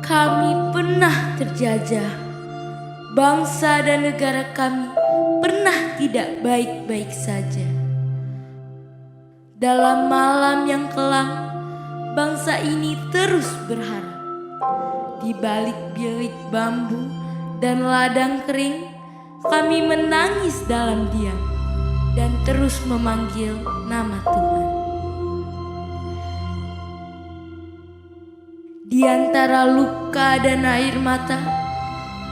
Kami pernah terjajah. Bangsa dan negara kami pernah tidak baik-baik saja. Dalam malam yang kelam, bangsa ini terus berharap. Di balik bilik bambu dan ladang kering, kami menangis dalam diam dan terus memanggil nama Tuhan. Di antara luka dan air mata,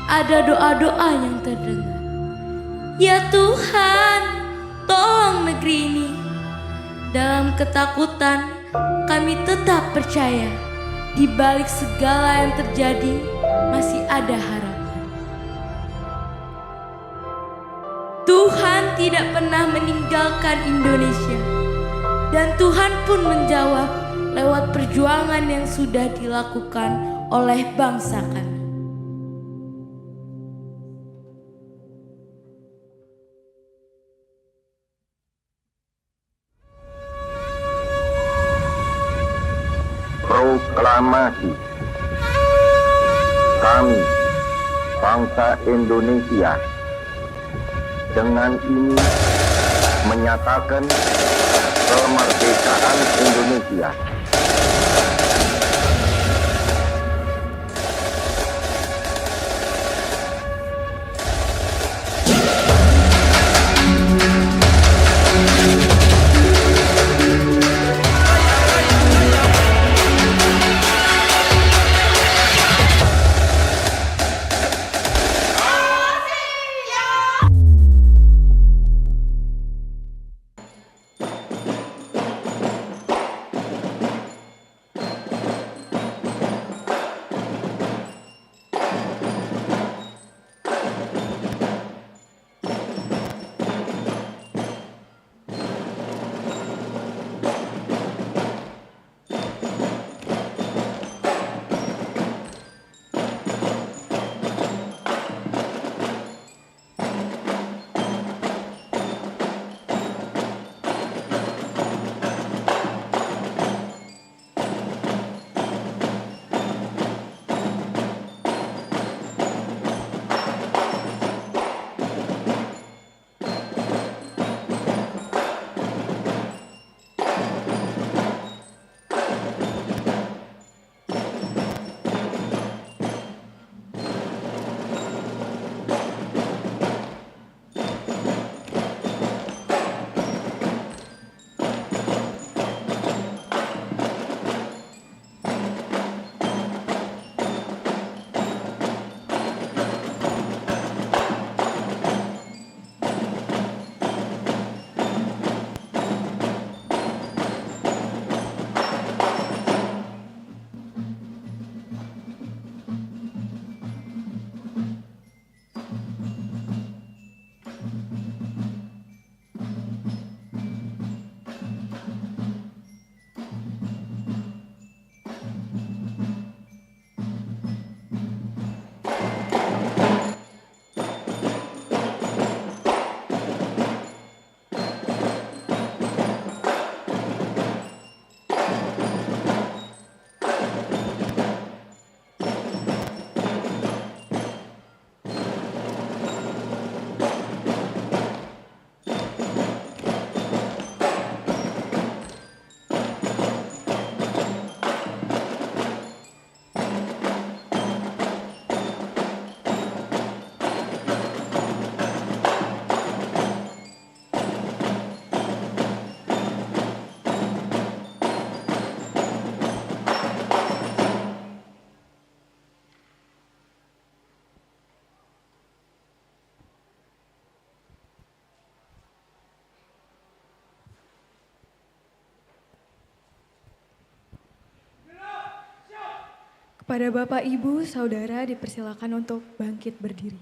ada doa-doa yang terdengar. Ya Tuhan, tolong negeri ini. Dalam ketakutan, kami tetap percaya di balik segala yang terjadi masih ada harapan. Tuhan tidak pernah meninggalkan Indonesia, dan Tuhan pun menjawab lewat perjuangan yang sudah dilakukan oleh bangsa kami. Proklamasi. Kami, bangsa Indonesia, dengan ini menyatakan kemerdekaan Indonesia. Kepada Bapak, Ibu, Saudara dipersilakan untuk bangkit berdiri.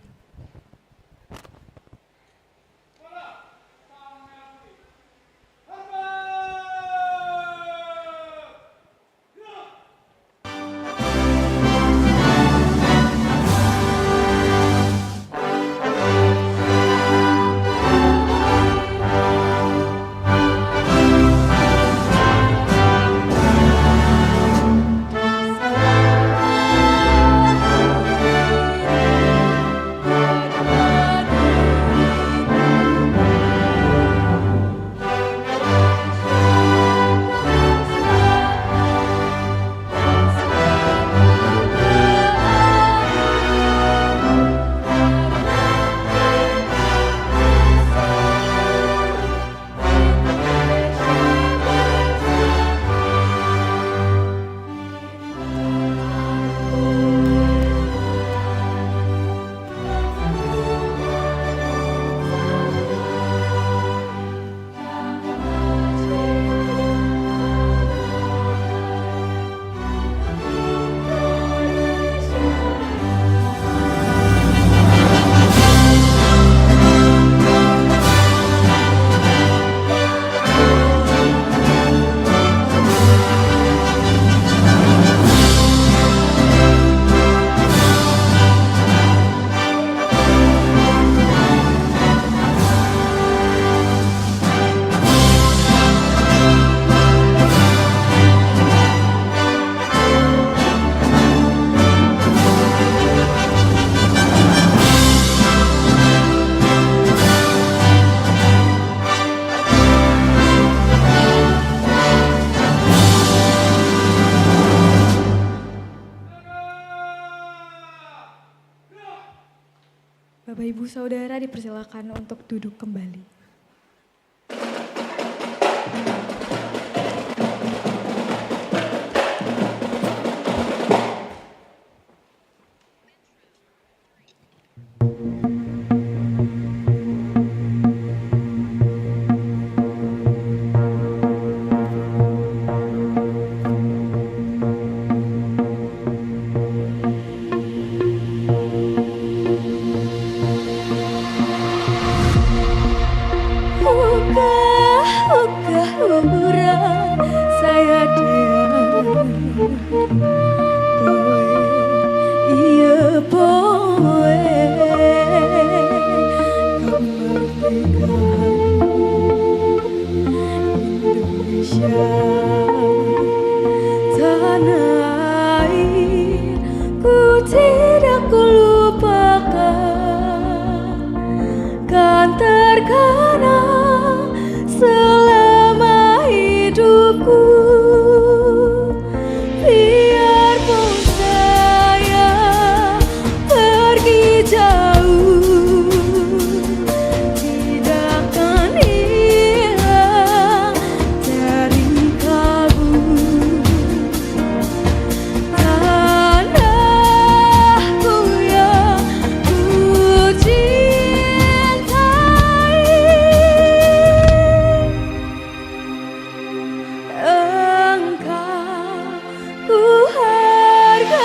Bapak Ibu Saudara dipersilakan untuk duduk kembali. Saya diam, iya boy, kemerdekaan Indonesia, tanah air ku tidak kulupakan, kan terkenang selama hidupku. Biarpun saya pergi jauh, tidak akan hilang dari kalbu. Tanahku yang ku cintai, engkau ku hargai.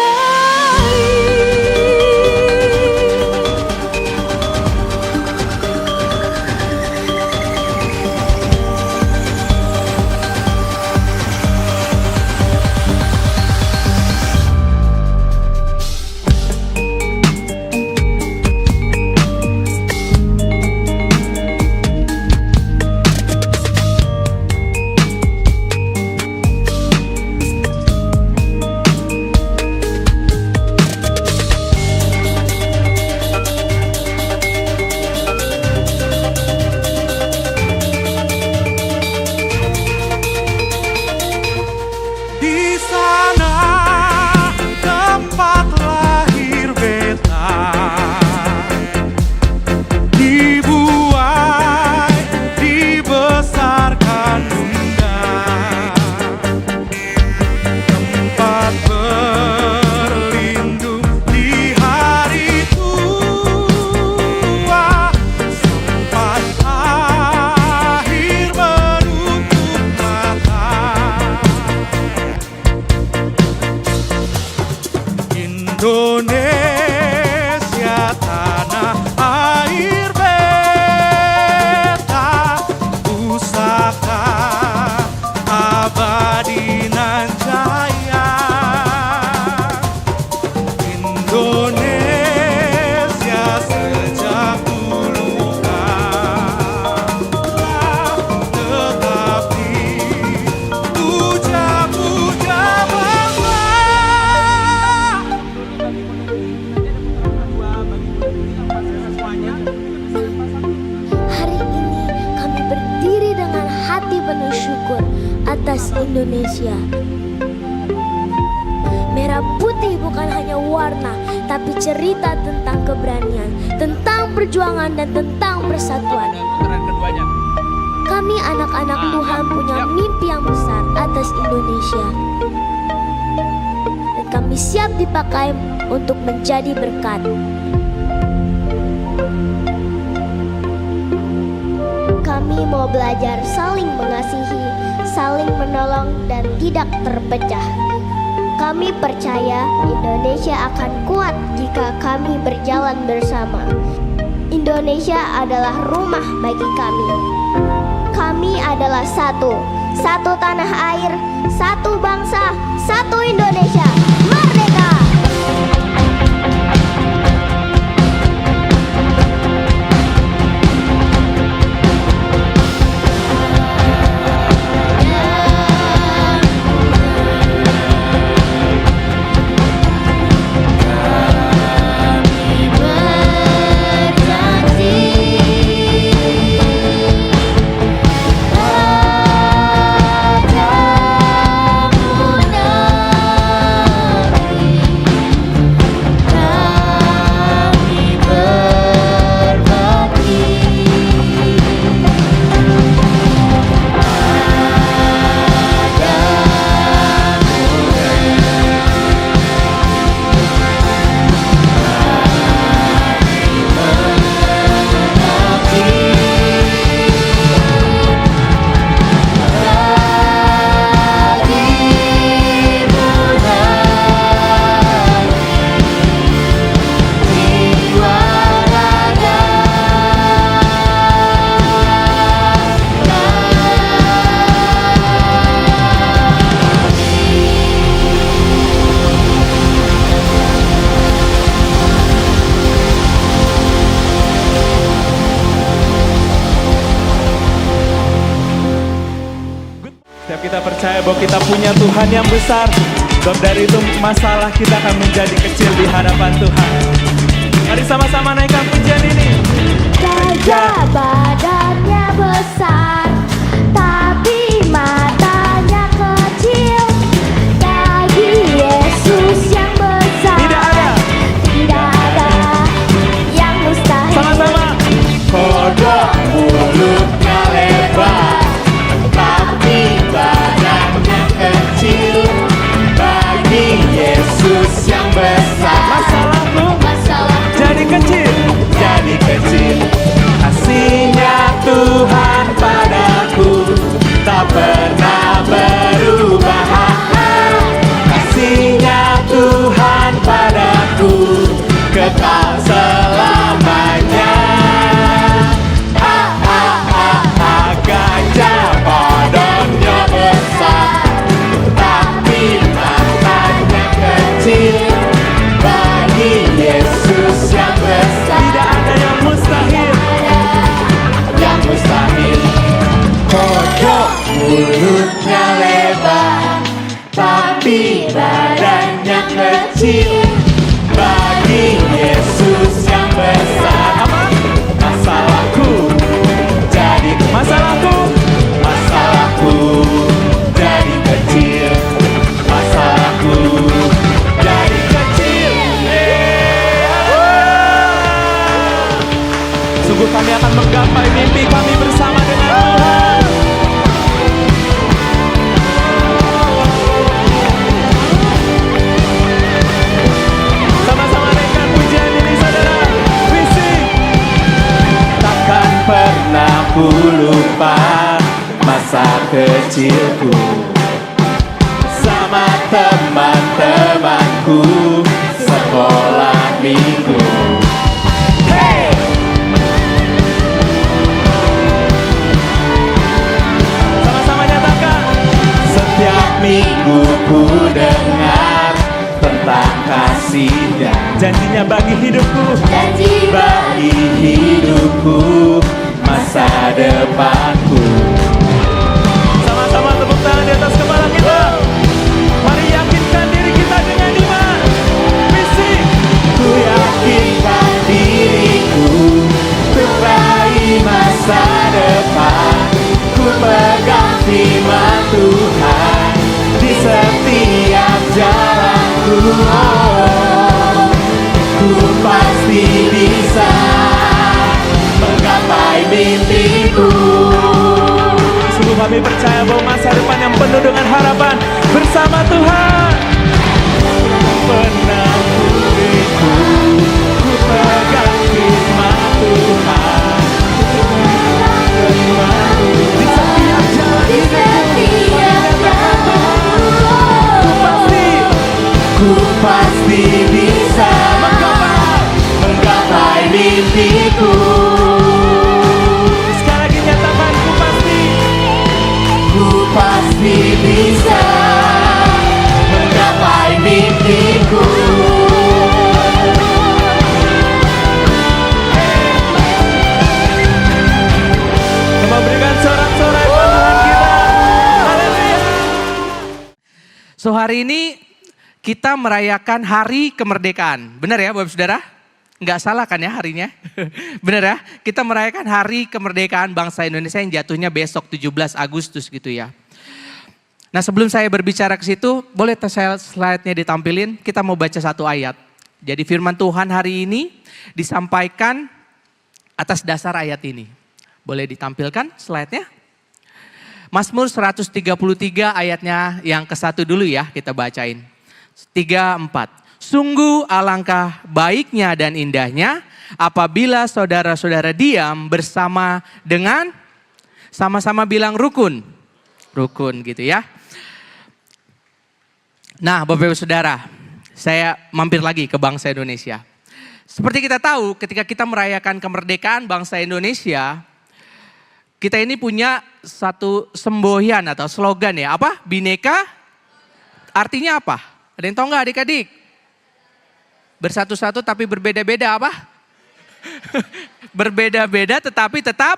Di sana tempat lahir beta, dibuai, dibesarkan bunda, tempat berlindung di hari tua, sempat akhir menutup mata. Indonesia tanah air beta, pusaka abadi nan jaya. Indonesia sejak dulu kalah, tetap dipuja-puja bangsa. Hari ini kami berdiri dengan hati penuh syukur atas Indonesia. Merah putih bukan hanya warna, tapi cerita tentang keberanian, tentang perjuangan dan tentang persatuan. Kami anak-anak Tuhan punya mimpi yang besar atas Indonesia. Dan kami siap dipakai untuk menjadi berkat. Kami mau belajar saling mengasihi, saling menolong, dan tidak terpecah. Kami percaya Indonesia akan kuat jika kami berjalan bersama. Indonesia adalah rumah bagi kami. Kami adalah satu tanah air, satu bangsa, satu Indonesia. Merdeka! Padamu bahwa kita punya Tuhan yang besar. Sebab dari itu masalah kita akan menjadi kecil di hadapan Tuhan. Mari sama-sama naikkan pujian ini. Gajah badannya besar, tapi matanya kecil. Bagi Yesus yang besar, Tidak ada. tidak ada yang mustahil. Sama-sama. Kodok mulutnya lebar, tapi badannya kecil. Bagi Yesus yang besar, masalahku jadi kecil, jadi kecil. Kasihnya Tuhan padaku tak pernah berubah. Kasihnya Tuhan padaku kekal selamanya. Gajah badannya besar, tapi matanya kecil. Bagi Yesus yang besar, tidak ada yang mustahil. Yang mustahil. Kodok mulutnya lebar, tapi badannya kecil. Bagi Yesus yang besar, apa? Masalahku jadi masalahku jadi kecil. Masalahku jadi kecil. Sungguh kami akan menggapai mimpi kami bersama dengan Tuhan. Sama-sama naikkan pujian ini saudara. Visi. Takkan pernah ku lupa masa kecilku sama teman-temanku sekolah minggu. Hey! Sama-sama nyatakan. Setiap minggu ku dengar tentang kasih-Nya, janjinya bagi hidupku, bagi hidupku, masa depanku. Sama-sama tepuk tangan di atas kepala kita. Mari yakinkan diri kita dengan iman. Visi. Ku yakinkan diriku untuk raih masa depan. Ku pegang firman Tuhan di setiap jalanku. Ku pasti bisa menggapai mimpiku. Sungguh kami percaya bahwa masa depan yang penuh dengan harapan bersama Tuhan. Penang diriku, ku pegang firman Tuhan. Di setiap jalan hidupku, ku pasti bisa menggapai mimpiku. Sekali lagi nyatakan, ku pasti bisa menggapai mimpiku. Kita berikan sorak-sorai buat Tuhan kita. Haleluya. So hari ini kita merayakan hari kemerdekaan. Benar ya Bapak Saudara? Nggak salah kan ya harinya? Benar ya? Kita merayakan hari kemerdekaan bangsa Indonesia yang jatuhnya besok 17 Agustus gitu ya. Nah sebelum saya berbicara ke situ, boleh slide-nya ditampilin? Kita mau baca satu ayat. Jadi firman Tuhan hari ini disampaikan atas dasar ayat ini. Boleh ditampilkan slide-nya? Mazmur 133 ayatnya yang ke-1 dulu ya, kita bacain. 3, 4. Sungguh alangkah baiknya dan indahnya apabila saudara-saudara diam bersama dengan, sama-sama bilang rukun. Rukun gitu ya. Nah Bapak Ibu Saudara, saya mampir lagi ke bangsa Indonesia. Seperti kita tahu ketika kita merayakan kemerdekaan bangsa Indonesia, kita ini punya satu semboyan atau slogan ya. Apa? Bhinneka artinya apa? Ada yang tahu nggak adik-adik? Bersatu-satu tapi berbeda-beda apa? Berbeda-beda tetapi tetap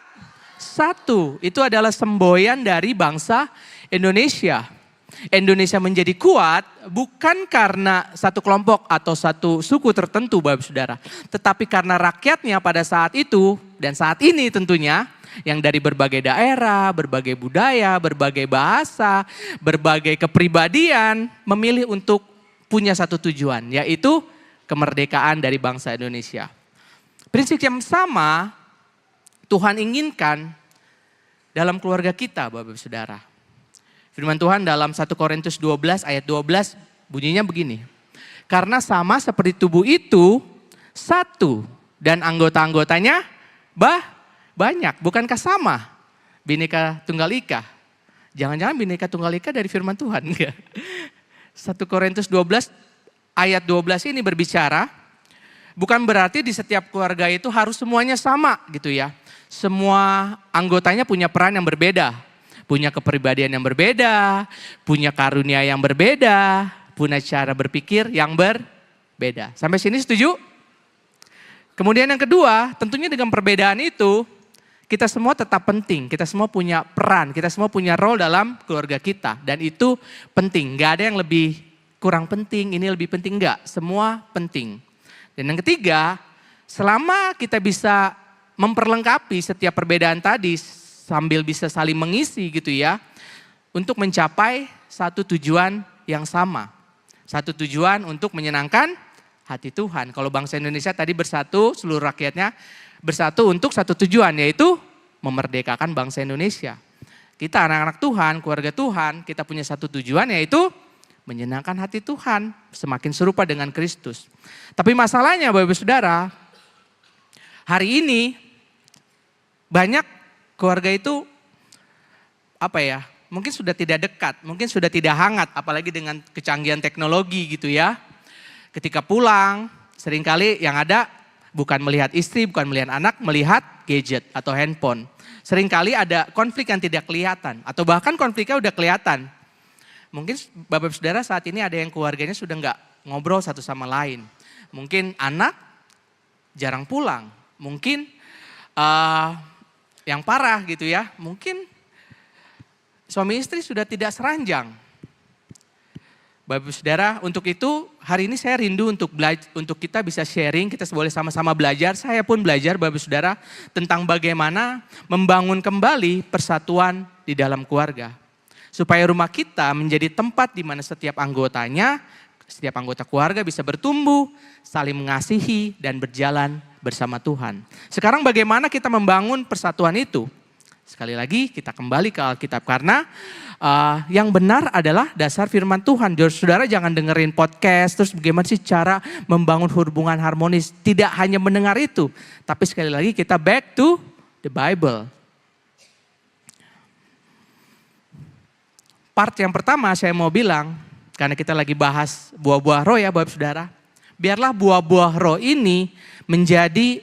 satu. Itu adalah semboyan dari bangsa Indonesia. Indonesia menjadi kuat bukan karena satu kelompok atau satu suku tertentu Bapak Saudara. Tetapi karena rakyatnya pada saat itu dan saat ini tentunya yang dari berbagai daerah, berbagai budaya, berbagai bahasa, berbagai kepribadian memilih untuk punya satu tujuan, yaitu kemerdekaan dari bangsa Indonesia. Prinsip yang sama Tuhan inginkan dalam keluarga kita Bapak Saudara. Firman Tuhan dalam 1 Korintus 12 ayat 12 bunyinya begini. Karena sama seperti tubuh itu satu dan anggota-anggotanya banyak. Bukankah sama? Bhinneka Tunggal Ika. Jangan-jangan Bhinneka Tunggal Ika dari firman Tuhan. 1 Korintus 12 ayat 12 ini berbicara. Bukan berarti di setiap keluarga itu harus semuanya sama gitu ya. Semua anggotanya punya peran yang berbeda. Punya kepribadian yang berbeda, punya karunia yang berbeda, punya cara berpikir yang berbeda. Sampai sini setuju? Kemudian yang kedua, tentunya dengan perbedaan itu, kita semua tetap penting. Kita semua punya peran, kita semua punya role dalam keluarga kita. Dan itu penting, gak ada yang lebih kurang penting, ini lebih penting enggak. Semua penting. Dan yang ketiga, selama kita bisa memperlengkapi setiap perbedaan tadi, sambil bisa saling mengisi gitu ya, untuk mencapai satu tujuan yang sama. Satu tujuan untuk menyenangkan hati Tuhan. Kalau bangsa Indonesia tadi bersatu, seluruh rakyatnya bersatu untuk satu tujuan, yaitu memerdekakan bangsa Indonesia. Kita anak-anak Tuhan, keluarga Tuhan, kita punya satu tujuan, yaitu menyenangkan hati Tuhan, semakin serupa dengan Kristus. Tapi masalahnya Bapak Saudara, hari ini banyak keluarga itu mungkin sudah tidak dekat, mungkin sudah tidak hangat, apalagi dengan kecanggihan teknologi gitu ya. Ketika pulang, seringkali yang ada bukan melihat istri, bukan melihat anak, melihat gadget atau handphone. Seringkali ada konflik yang tidak kelihatan, atau bahkan konfliknya udah kelihatan. Mungkin Bapak Saudara saat ini ada yang keluarganya sudah nggak ngobrol satu sama lain. Mungkin anak jarang pulang, mungkin yang parah gitu ya, mungkin suami istri sudah tidak seranjang. Bapak Saudara, untuk itu hari ini saya rindu untuk kita bisa sharing, kita boleh sama-sama belajar. Saya pun belajar Bapak Saudara tentang bagaimana membangun kembali persatuan di dalam keluarga. Supaya rumah kita menjadi tempat di mana setiap anggotanya, setiap anggota keluarga bisa bertumbuh, saling mengasihi dan berjalan bersama Tuhan. Sekarang bagaimana kita membangun persatuan itu? Sekali lagi kita kembali ke Alkitab karena yang benar adalah dasar firman Tuhan. Saudara jangan dengerin podcast terus bagaimana sih cara membangun hubungan harmonis. Tidak hanya mendengar itu, tapi sekali lagi kita back to the Bible. Part yang pertama saya mau bilang, karena kita lagi bahas buah-buah roh ya Bapak Saudara. Biarlah buah-buah roh ini menjadi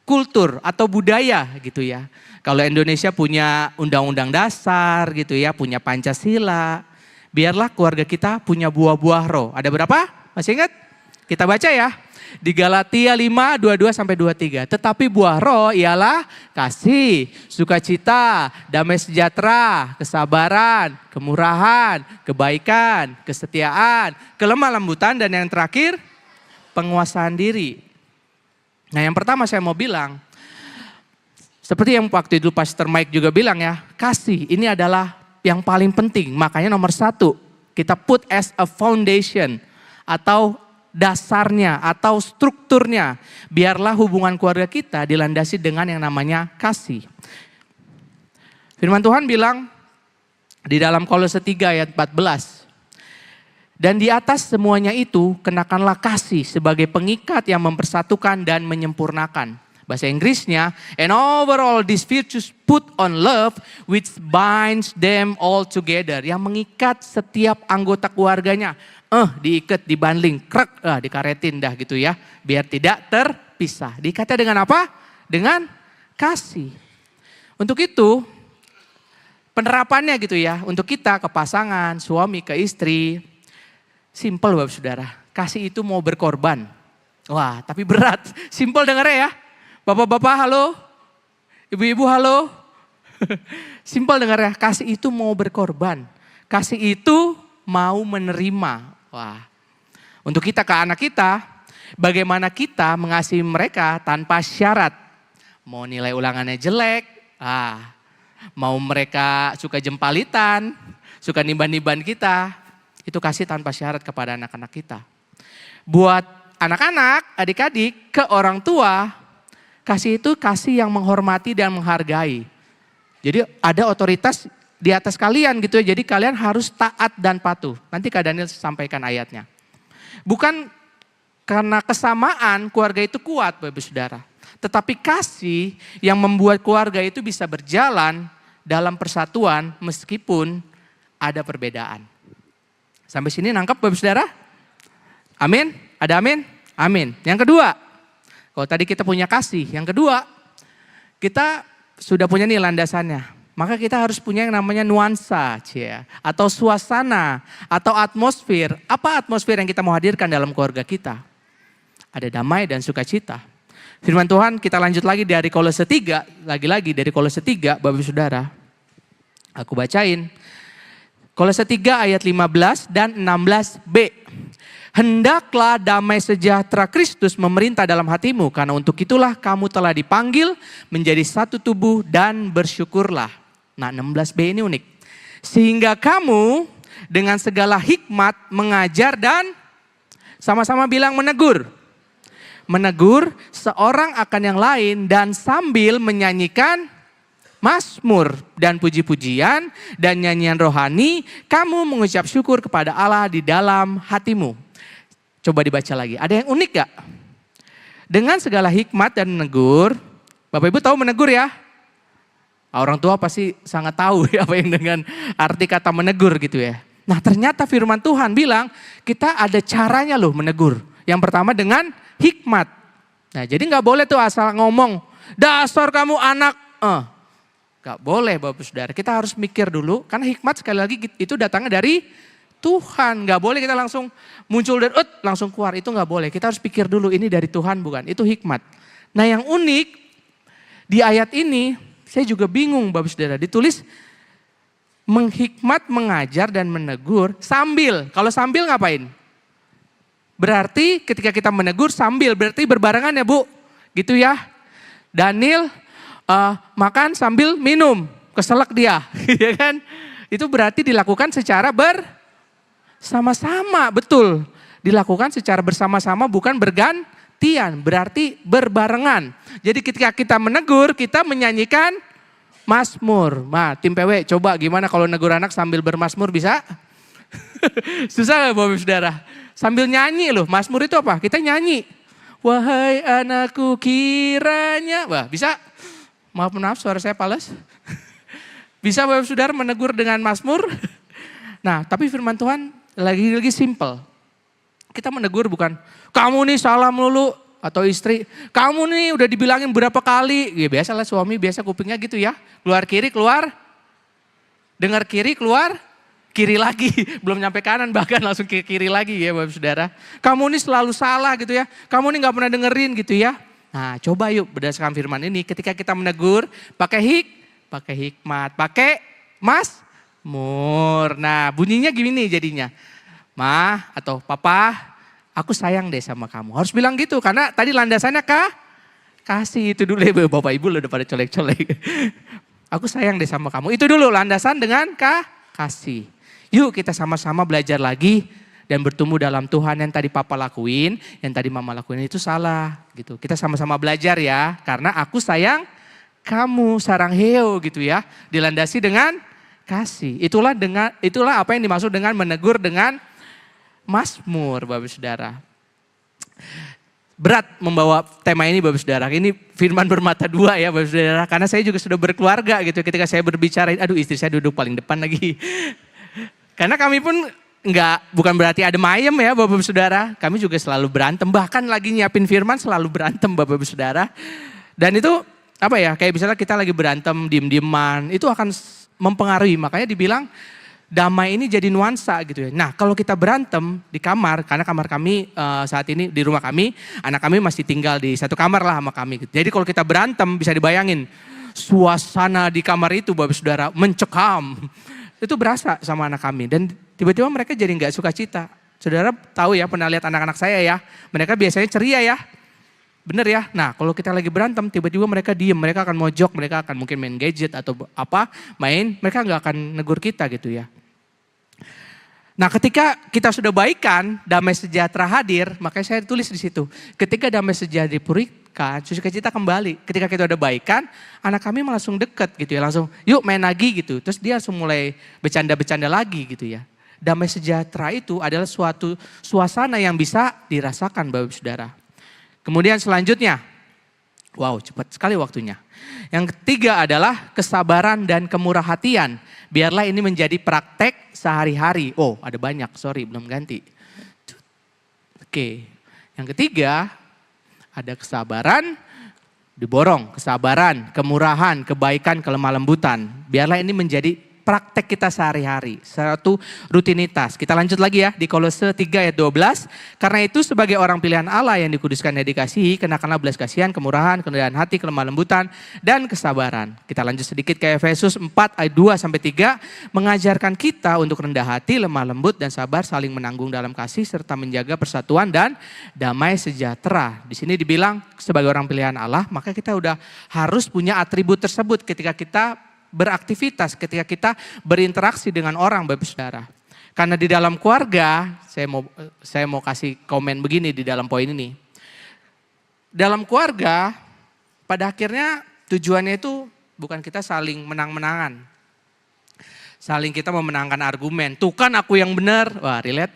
kultur atau budaya gitu ya. Kalau Indonesia punya undang-undang dasar gitu ya, punya Pancasila. Biarlah keluarga kita punya buah-buah roh. Ada berapa? Masih ingat? Kita baca ya. Di Galatia 5, 22-23. Tetapi buah roh ialah kasih, sukacita, damai sejahtera, kesabaran, kemurahan, kebaikan, kesetiaan, kelemah lembutan, dan yang terakhir penguasaan diri. Nah yang pertama saya mau bilang, seperti yang waktu itu Pastor Mike juga bilang ya, kasih ini adalah yang paling penting. Makanya nomor satu, kita put as a foundation atau dasarnya atau strukturnya. Biarlah hubungan keluarga kita dilandasi dengan yang namanya kasih. Firman Tuhan bilang di dalam Kolose 3 ayat 14. Dan di atas semuanya itu kenakanlah kasih sebagai pengikat yang mempersatukan dan menyempurnakan. Bahasa Inggrisnya, and over all these virtues put on love which binds them all together. Yang mengikat setiap anggota keluarganya. Diikat, dibandling, krek, dikaretin dah gitu ya. Biar tidak terpisah. Diikatnya dengan apa? Dengan kasih. Untuk itu, penerapannya gitu ya. Untuk kita ke pasangan, suami ke istri. Simple Bapak Saudara. Kasih itu mau berkorban. Wah tapi berat. Simple dengarnya ya. Bapak-bapak halo, ibu-ibu halo. Simpel dengar ya, kasih itu mau berkorban. Kasih itu mau menerima. Wah, untuk kita ke anak kita, bagaimana kita mengasihi mereka tanpa syarat. Mau nilai ulangannya jelek, mau mereka suka jempalitan, suka niban-niban kita, itu kasih tanpa syarat kepada anak-anak kita. Buat anak-anak, adik-adik, ke orang tua, kasih itu kasih yang menghormati dan menghargai. Jadi ada otoritas di atas kalian gitu ya, jadi kalian harus taat dan patuh. Nanti Kak Daniel sampaikan ayatnya. Bukan karena kesamaan keluarga itu kuat Bapak Saudara. Tetapi kasih yang membuat keluarga itu bisa berjalan dalam persatuan meskipun ada perbedaan. Sampai sini nangkep Bapak Saudara? Amin? Ada amin? Amin. Yang kedua, kalau tadi kita punya kasih. Yang kedua, kita sudah punya nih landasannya. Maka kita harus punya yang namanya nuansa, atau suasana, atau atmosfer. Apa atmosfer yang kita mau hadirkan dalam keluarga kita? Ada damai dan sukacita. Firman Tuhan kita lanjut lagi dari Kolose 3, lagi-lagi dari Kolose 3, Bapak Saudara. Aku bacain. Kolose 3 ayat 15 dan 16b. Hendaklah damai sejahtera Kristus memerintah dalam hatimu, karena untuk itulah kamu telah dipanggil menjadi satu tubuh dan bersyukurlah. Nah 16b ini unik. Sehingga kamu dengan segala hikmat mengajar dan sama-sama bilang menegur. Menegur seorang akan yang lain dan sambil menyanyikan mazmur dan puji-pujian dan nyanyian rohani, kamu mengucap syukur kepada Allah di dalam hatimu. Coba dibaca lagi, ada yang unik gak? Dengan segala hikmat dan menegur, Bapak Ibu tahu menegur ya? Orang tua pasti sangat tahu ya apa yang dengan arti kata menegur gitu ya. Nah ternyata firman Tuhan bilang kita ada caranya loh menegur. Yang pertama dengan hikmat. Nah jadi gak boleh tuh asal ngomong, dasar kamu anak. Gak boleh Bapak Saudara, kita harus mikir dulu. Karena hikmat sekali lagi itu datangnya dari Tuhan. Gak boleh kita langsung muncul dan langsung keluar, itu gak boleh. Kita harus pikir dulu ini dari Tuhan bukan, itu hikmat. Nah yang unik di ayat ini, saya juga bingung Bapak Saudara. Ditulis menghikmat, mengajar dan menegur sambil. Kalau sambil ngapain? Berarti ketika kita menegur sambil, berarti berbarengan ya Bu. Gitu ya. Daniel makan sambil minum, keselak dia. Ya kan? Itu berarti dilakukan secara bersama-sama, betul. Dilakukan secara bersama-sama bukan bergantian, berarti berbarengan. Jadi ketika kita menegur, kita menyanyikan mazmur. Nah, tim PW coba gimana kalau negur anak sambil bermazmur bisa? Susah gak Bapak Saudara? Sambil nyanyi loh, mazmur itu apa? Kita nyanyi. Wahai anakku kiranya, wah bisa? Maaf suara saya pales. Bisa Bapak Saudara menegur dengan mazmur? Nah tapi firman Tuhan lagi-lagi simple. Kita menegur bukan, kamu nih salah melulu. Atau istri, kamu nih udah dibilangin berapa kali. Ya biasalah suami, biasa kupingnya gitu ya. Keluar kiri, keluar. Dengar kiri, keluar. Kiri lagi, belum nyampe kanan bahkan langsung ke kiri lagi ya Bapak Saudara. Kamu nih selalu salah gitu ya. Kamu nih gak pernah dengerin gitu ya. Nah coba yuk berdasarkan firman ini ketika kita menegur pakai hikmat, pakai mazmur. Nah bunyinya gini jadinya. Ma atau papa, aku sayang deh sama kamu. Harus bilang gitu karena tadi landasannya kasih itu dulu ya Bapak Ibu udah pada colek-colek. Aku sayang deh sama kamu. Itu dulu landasan dengan kasih. Yuk kita sama-sama belajar lagi dan bertumbuh dalam Tuhan. Yang tadi papa lakuin, yang tadi mama lakuin itu salah gitu. Kita sama-sama belajar ya, karena aku sayang kamu, sarang heo gitu ya. Dilandasi dengan kasih. Itulah apa yang dimaksud dengan menegur dengan mazmur Bapak Saudara. Berat membawa tema ini Bapak Saudara. Ini firman bermata dua ya Bapak Saudara. Karena saya juga sudah berkeluarga gitu. Ketika saya berbicara, aduh istri saya duduk paling depan lagi. Karena kami pun bukan berarti ada ayem ya Bapak Saudara. Kami juga selalu berantem. Bahkan lagi nyiapin firman selalu berantem Bapak Saudara. Dan itu apa ya, kayak misalnya kita lagi berantem diem-dieman. Itu akan mempengaruhi, makanya dibilang damai ini jadi nuansa gitu ya. Nah kalau kita berantem di kamar, karena kamar kami saat ini di rumah kami, anak kami masih tinggal di satu kamar lah sama kami. Jadi kalau kita berantem bisa dibayangin, suasana di kamar itu Bapak Saudara mencekam. itu berasa sama anak kami. Dan tiba-tiba mereka jadi nggak suka cita. Saudara tahu ya, pernah lihat anak-anak saya ya, mereka biasanya ceria ya. Bener ya, nah kalau kita lagi berantem tiba-tiba mereka diem, mereka akan mojok, mereka akan mungkin main gadget atau apa, mereka nggak akan negur kita gitu ya. Nah ketika kita sudah baikan, damai sejahtera hadir, makanya saya tulis di situ. Ketika damai sejahtera dipulihkan, sukacita kembali. Ketika kita udah baikan, anak kami langsung deket gitu ya, langsung yuk main lagi gitu. Terus dia langsung mulai bercanda-bercanda lagi gitu ya. Damai sejahtera itu adalah suatu suasana yang bisa dirasakan Bapak Ibu Saudara. Kemudian selanjutnya, wow cepat sekali waktunya. Yang ketiga adalah kesabaran dan kemurah hatian. Biarlah ini menjadi praktek sehari-hari. Oh ada banyak, sorry belum ganti. Oke, yang ketiga ada kesabaran, diborong. Kesabaran, kemurahan, kebaikan, kelemah lembutan. Biarlah ini menjadi praktek kita sehari-hari, satu rutinitas. Kita lanjut lagi ya di Kolose 3 ayat 12. Karena itu sebagai orang pilihan Allah yang dikuduskan dan dikasihi, kenakanlah belas kasihan, kemurahan, kerendahan hati, kelemah lembutan, dan kesabaran. Kita lanjut sedikit ke Efesus 4 ayat 2-3, mengajarkan kita untuk rendah hati, lemah lembut, dan sabar, saling menanggung dalam kasih, serta menjaga persatuan dan damai sejahtera. Di sini dibilang sebagai orang pilihan Allah, maka kita udah harus punya atribut tersebut ketika kita beraktivitas, ketika kita berinteraksi dengan orang Bapak Saudara. Karena di dalam keluarga, saya mau kasih komen begini di dalam poin ini. Dalam keluarga, pada akhirnya tujuannya itu bukan kita saling menang-menangan. Saling kita memenangkan argumen. Tuh kan aku yang benar, wah relate.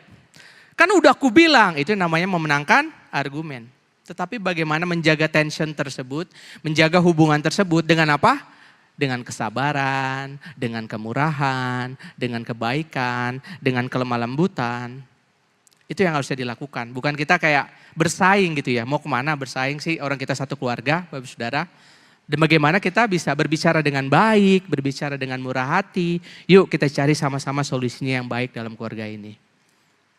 Kan udah aku bilang, itu namanya memenangkan argumen. Tetapi bagaimana menjaga tension tersebut, menjaga hubungan tersebut dengan apa? Dengan kesabaran, dengan kemurahan, dengan kebaikan, dengan kelemah lembutan. Itu yang harusnya dilakukan. Bukan kita kayak bersaing gitu ya. Mau kemana bersaing sih, orang kita satu keluarga, Bapak Saudara. Dan bagaimana kita bisa berbicara dengan baik, berbicara dengan murah hati. Yuk kita cari sama-sama solusinya yang baik dalam keluarga ini.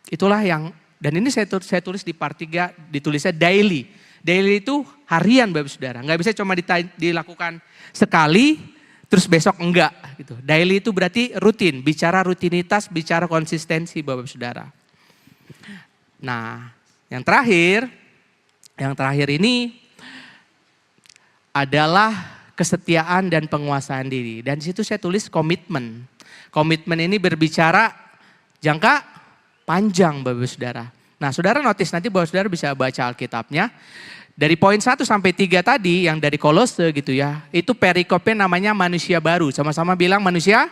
Itulah yang, dan ini saya tulis di part 3, ditulisnya daily. Daily itu harian Bapak Saudara. Nggak bisa cuma dilakukan sekali, terus besok enggak gitu. Daily itu berarti rutin, bicara rutinitas, bicara konsistensi Bapak Saudara. Nah, yang terakhir ini adalah kesetiaan dan penguasaan diri. Dan di situ saya tulis komitmen. Komitmen ini berbicara jangka panjang Bapak Saudara. Nah, Saudara notice nanti Bapak Saudara bisa baca Alkitabnya. Dari poin 1 sampai 3 tadi yang dari Kolose gitu ya. Itu perikopnya namanya manusia baru. Sama-sama bilang manusia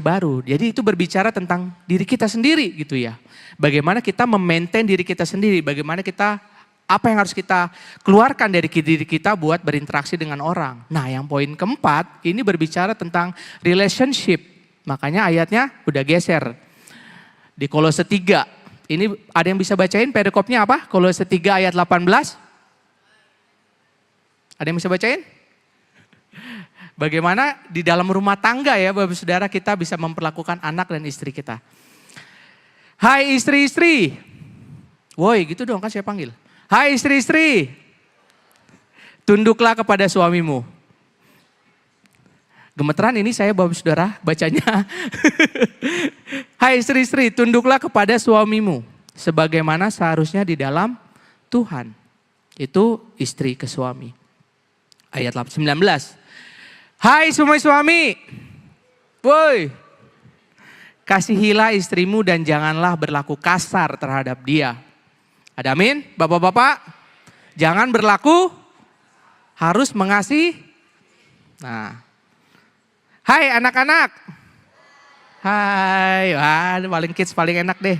baru. Jadi itu berbicara tentang diri kita sendiri gitu ya. Bagaimana kita memaintain diri kita sendiri. Bagaimana kita, apa yang harus kita keluarkan dari diri kita buat berinteraksi dengan orang. Nah yang poin keempat ini berbicara tentang relationship. Makanya ayatnya udah geser. Di Kolose 3. Ini ada yang bisa bacain perikopnya apa? Kolose 3 ayat 18. Ada yang bisa bacain? Bagaimana di dalam rumah tangga ya Bapak Saudara kita bisa memperlakukan anak dan istri kita. Hai istri-istri. Woi gitu dong kan saya panggil. Hai istri-istri. Tunduklah kepada suamimu. Gemeteran ini saya Bapak Saudara bacanya. Hai istri-istri, tunduklah kepada suamimu. Sebagaimana seharusnya di dalam Tuhan. Itu istri ke suami. Ayat 19. Hai semua suami. Woi. Kasihilah istrimu dan janganlah berlaku kasar terhadap dia. Ada amin? Bapak-bapak. Jangan berlaku. Harus mengasihi. Nah. Hai anak-anak. Hai, wah, paling kids paling enak deh.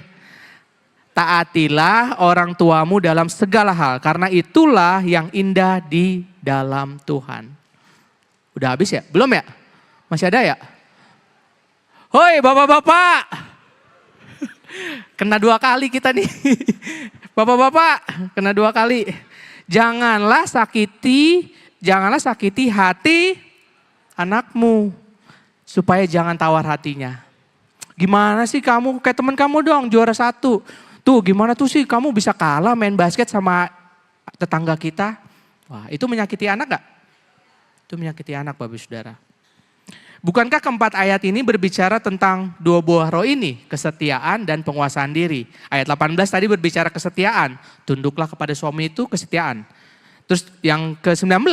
Taatilah orang tuamu dalam segala hal, karena itulah yang indah di dalam Tuhan. Udah habis ya? Belum ya? Masih ada ya? Hoi bapak-bapak. Kena 2 kali kita nih. Bapak-bapak, kena 2 kali. Janganlah sakiti hati anakmu. Supaya jangan tawar hatinya. Gimana sih kamu, kayak teman kamu dong juara 1. Tuh gimana tuh sih kamu bisa kalah main basket sama tetangga kita. Wah itu menyakiti anak gak? Itu menyakiti anak Bapak Saudara. Bukankah keempat ayat ini berbicara tentang dua buah roh ini, kesetiaan dan penguasaan diri. Ayat 18 tadi berbicara kesetiaan, tunduklah kepada suami itu kesetiaan. Terus yang ke-19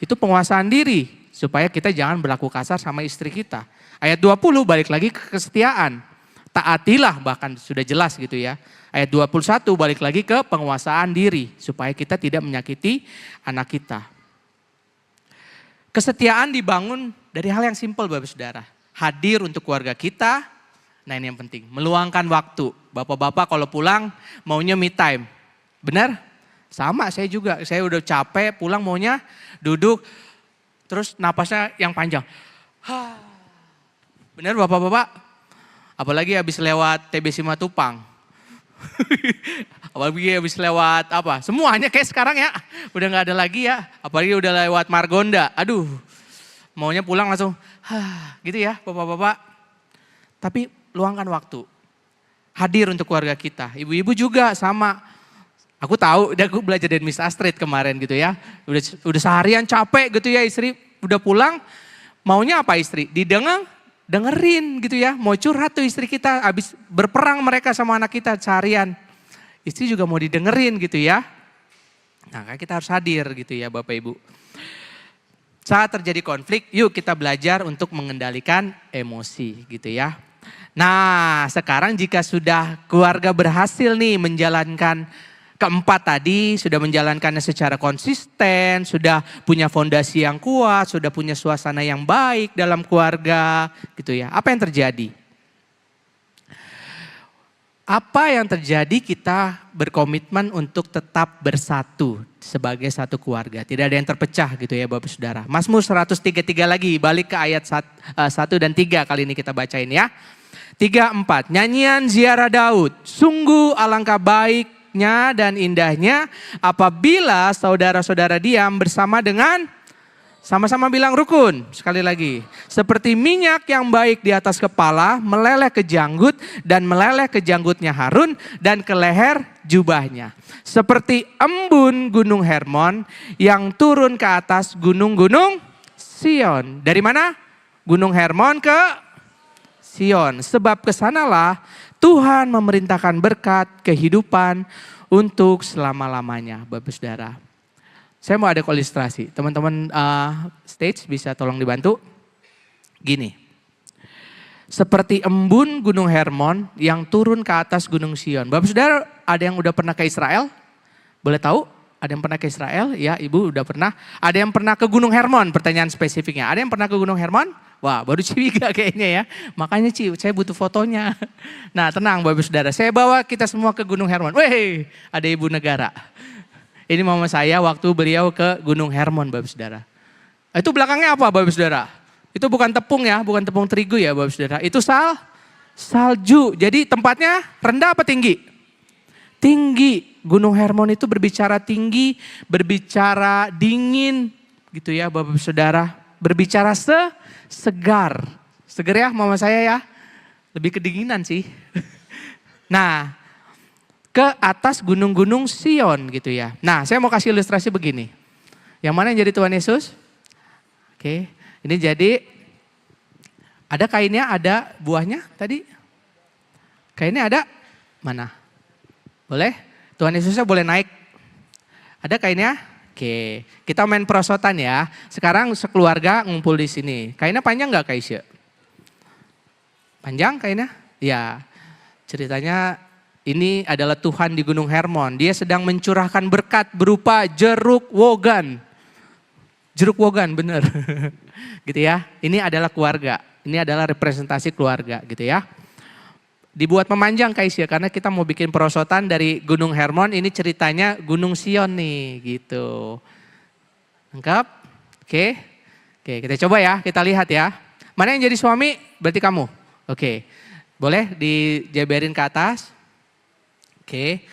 itu penguasaan diri, supaya kita jangan berlaku kasar sama istri kita. Ayat 20 balik lagi ke kesetiaan, taatilah bahkan sudah jelas gitu ya. Ayat 21 balik lagi ke penguasaan diri, supaya kita tidak menyakiti anak kita. Kesetiaan dibangun dari hal yang simpel Bapak Saudara. Hadir untuk keluarga kita, nah ini yang penting. Meluangkan waktu. Bapak-bapak kalau pulang maunya me time. Benar? Sama saya juga, saya udah capek pulang maunya duduk. Terus napasnya yang panjang. Benar bapak-bapak? Apalagi habis lewat TB Simatupang. Apalagi habis lewat apa? Semuanya kayak sekarang ya. Udah gak ada lagi ya. Apalagi udah lewat Margonda. Aduh. Maunya pulang langsung. Gitu ya bapak-bapak. Tapi luangkan waktu. Hadir untuk keluarga kita. Ibu-ibu juga sama. Aku tahu, aku belajar dari Miss Astrid kemarin gitu ya. Udah seharian capek gitu ya istri. Udah pulang. Maunya apa istri? Dengerin gitu ya. Mau curhat tuh istri kita. Habis berperang mereka sama anak kita seharian. Istri juga mau didengerin gitu ya. Nah kita harus hadir gitu ya Bapak Ibu. Saat terjadi konflik, yuk kita belajar untuk mengendalikan emosi gitu ya. Nah sekarang jika sudah keluarga berhasil nih menjalankan keempat tadi, sudah menjalankannya secara konsisten, sudah punya fondasi yang kuat, sudah punya suasana yang baik dalam keluarga gitu ya. Apa yang terjadi? Apa yang terjadi kita berkomitmen untuk tetap bersatu sebagai satu keluarga. Tidak ada yang terpecah gitu ya Bapak Saudara. Mazmur 103 lagi, balik ke ayat 1 dan 3 kali ini kita bacain ya. 3-4, nyanyian ziarah Daud, sungguh alangkah baiknya dan indahnya apabila saudara-saudara diam bersama dengan, sama-sama bilang rukun, sekali lagi. Seperti minyak yang baik di atas kepala, meleleh ke janggut dan meleleh ke janggutnya Harun dan ke leher jubahnya. Seperti embun gunung Hermon yang turun ke atas gunung-gunung Sion. Dari mana? Gunung Hermon ke Sion. Sebab kesanalah Tuhan memerintahkan berkat kehidupan untuk selama-lamanya. Bapak Saudara. Saya mau ada ilustrasi, teman-teman stage bisa tolong dibantu. Gini, seperti embun gunung Hermon yang turun ke atas gunung Sion. Bapak Saudara ada yang udah pernah ke Israel? Boleh tahu? Ada yang pernah ke Israel? Ya ibu udah pernah. Ada yang pernah ke gunung Hermon? Pertanyaan spesifiknya. Ada yang pernah ke gunung Hermon? Wah baru Ciwiga kayaknya ya. Makanya saya butuh fotonya. Nah tenang Bapak Saudara, saya bawa kita semua ke gunung Hermon. Weh ada ibu negara. Ini mama saya waktu beliau ke Gunung Hermon Bapak Saudara. Itu belakangnya apa Bapak Saudara? Itu bukan tepung ya, bukan tepung terigu ya Bapak Saudara. Itu salju. Jadi tempatnya rendah apa tinggi? Tinggi. Gunung Hermon itu berbicara tinggi, berbicara dingin gitu ya Bapak Saudara. Berbicara segar. Segar ya mama saya ya. Lebih kedinginan sih. Nah ke atas gunung-gunung Sion gitu ya. Nah saya mau kasih ilustrasi begini. Yang mana yang jadi Tuhan Yesus? Oke, ini jadi ada kainnya, ada buahnya tadi. Kainnya ada mana? Boleh? Tuhan Yesusnya boleh naik. Ada kainnya? Oke, kita main perosotan ya. Sekarang sekeluarga ngumpul di sini. Kainnya panjang nggak Kaisya? Panjang kainnya? Ya, ceritanya ini adalah Tuhan di Gunung Hermon. Dia sedang mencurahkan berkat berupa jeruk wogan. Jeruk wogan benar. Gitu ya. Ini adalah keluarga. Ini adalah representasi keluarga gitu ya. Dibuat memanjang Kaisya karena kita mau bikin perosotan dari Gunung Hermon. Ini ceritanya Gunung Sion nih gitu. Lengkap? Oke. Oke kita coba ya. Kita lihat ya. Mana yang jadi suami? Berarti kamu. Oke. Boleh dijabarin ke atas. Oke.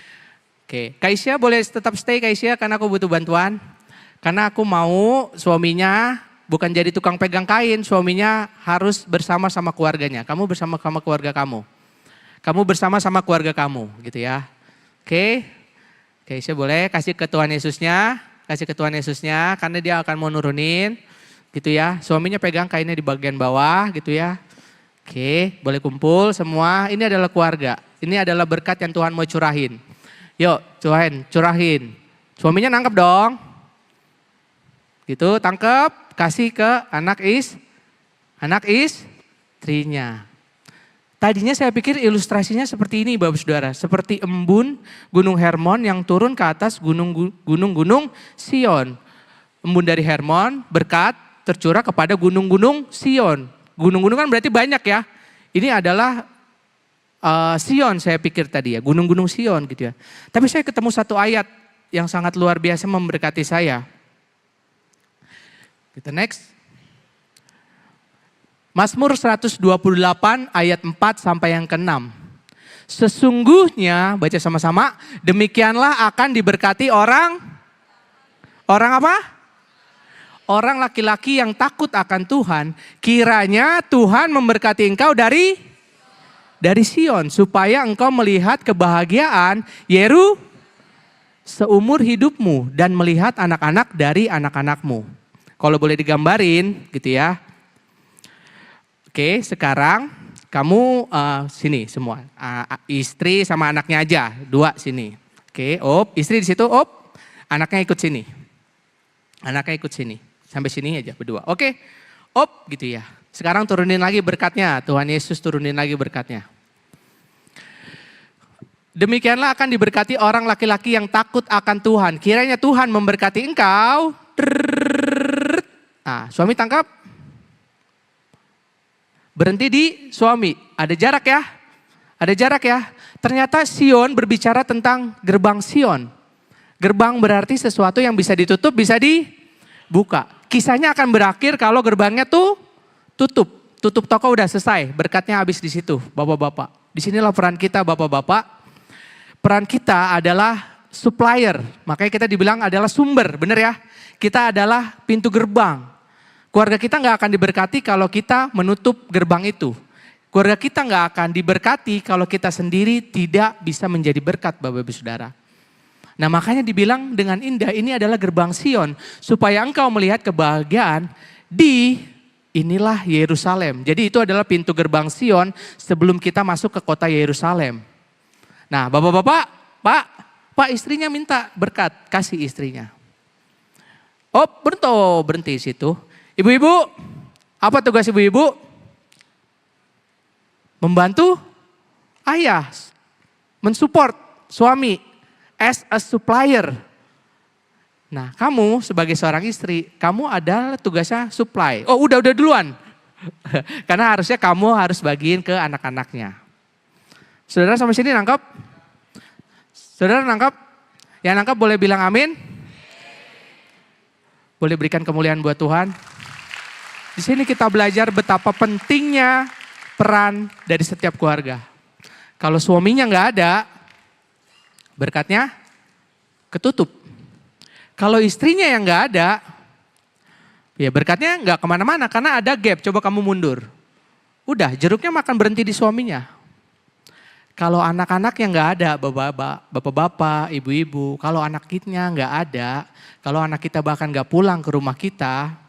Kaisya boleh tetap stay Kaisya karena aku butuh bantuan. Karena aku mau suaminya bukan jadi tukang pegang kain, suaminya harus bersama sama keluarganya. Kamu bersama sama keluarga kamu. Kamu bersama sama keluarga kamu gitu ya. Oke. Kaisya boleh kasih ke Tuhan Yesusnya, karena dia akan mau nurunin. gitu ya. Suaminya pegang kainnya di bagian bawah gitu ya. Oke, boleh kumpul semua. Ini adalah keluarga. Ini adalah berkat yang Tuhan mau curahin. Yuk, Tuhan curahin. Suaminya nangkep dong. Gitu, tangkep, kasih ke anak istrinya. Tadinya saya pikir ilustrasinya seperti ini Bapak Saudara. Seperti embun Gunung Hermon yang turun ke atas gunung-gunung Sion. Embun dari Hermon berkat tercurah kepada gunung-gunung Sion. Gunung-gunung kan berarti banyak ya. Ini adalah Sion saya pikir tadi ya. Gunung-gunung Sion gitu ya. Tapi saya ketemu satu ayat yang sangat luar biasa memberkati saya. Kita next. Mazmur 128 ayat 4 sampai yang ke-6. Sesungguhnya, baca sama-sama, demikianlah akan diberkati orang apa? Orang laki-laki yang takut akan Tuhan, kiranya Tuhan memberkati engkau dari Sion, supaya engkau melihat kebahagiaan seumur hidupmu dan melihat anak-anak dari anak-anakmu. Kalau boleh digambarin gitu ya. Oke, sekarang kamu sini semua, istri sama anaknya aja, 2 sini. Oke, istri di situ, anaknya ikut sini. Anaknya ikut sini, sampai sini aja berdua. Oke, gitu ya. Sekarang turunin lagi berkatnya, Tuhan Yesus turunin lagi berkatnya. Demikianlah akan diberkati orang laki-laki yang takut akan Tuhan. Kiranya Tuhan memberkati engkau. Nah, suami tangkap. Berhenti di suami, ada jarak ya. Ada jarak ya. Ternyata Sion berbicara tentang gerbang Sion. Gerbang berarti sesuatu yang bisa ditutup, bisa dibuka. Kisahnya akan berakhir kalau gerbangnya tuh tutup. Tutup toko udah selesai, berkatnya habis di situ, bapak-bapak. Disinilah peran kita bapak-bapak. Peran kita adalah supplier, makanya kita dibilang adalah sumber, bener ya. Kita adalah pintu gerbang. Keluarga kita nggak akan diberkati kalau kita menutup gerbang itu. Keluarga kita nggak akan diberkati kalau kita sendiri tidak bisa menjadi berkat Bapak-Ibu Saudara. Nah makanya dibilang dengan indah ini adalah gerbang Sion. Supaya engkau melihat kebahagiaan di inilah Yerusalem. Jadi itu adalah pintu gerbang Sion sebelum kita masuk ke kota Yerusalem. Nah bapak-bapak, pak istrinya minta berkat, kasih istrinya. Berhenti situ. Ibu-ibu, apa tugas ibu-ibu? Membantu ayah, mensupport suami as a supplier. Nah, kamu sebagai seorang istri, kamu adalah tugasnya supply. Udah duluan. Karena harusnya kamu harus bagiin ke anak-anaknya. Saudara sampai sini nangkep? Saudara nangkep? Yang nangkep boleh bilang amin? Boleh berikan kemuliaan buat Tuhan? Di sini kita belajar betapa pentingnya peran dari setiap keluarga. Kalau suaminya nggak ada, berkatnya ketutup. Kalau istrinya yang nggak ada, ya berkatnya nggak kemana-mana karena ada gap. Coba kamu mundur. Udah, jeruknya makan berhenti di suaminya. Kalau anak-anak yang nggak ada, bapak-bapak, ibu-ibu, kalau anak kita nggak ada, kalau anak kita bahkan nggak pulang ke rumah kita,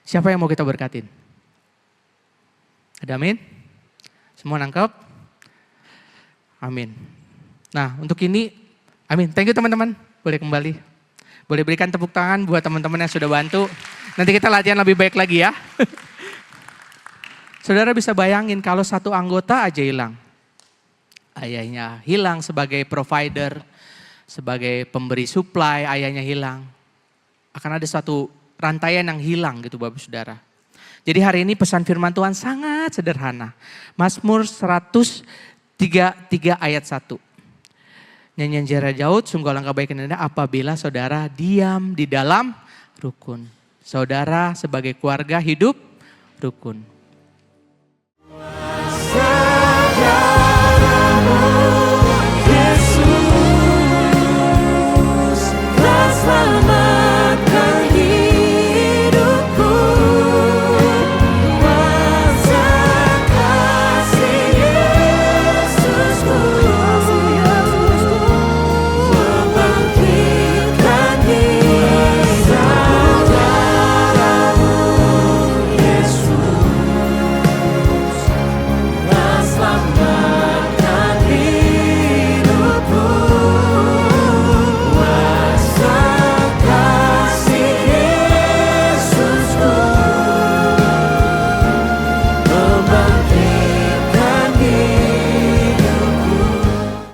siapa yang mau kita berkatin? Ada amin? Semua nangkep? Amin. Nah untuk ini, amin. Thank you teman-teman. Boleh kembali. Boleh berikan tepuk tangan buat teman-teman yang sudah bantu. Nanti kita latihan lebih baik lagi ya. Saudara bisa bayangin kalau satu anggota aja hilang. Ayahnya hilang sebagai provider, sebagai pemberi supply, ayahnya hilang. Akan ada satu rantaian yang hilang gitu Bapak Saudara. Jadi hari ini pesan firman Tuhan sangat sederhana. Mazmur 133 ayat 1. Nyanyian Jera Daud, sungguh alangkah baik dan indah apabila saudara diam di dalam rukun. Saudara sebagai keluarga hidup rukun. Sejarahmu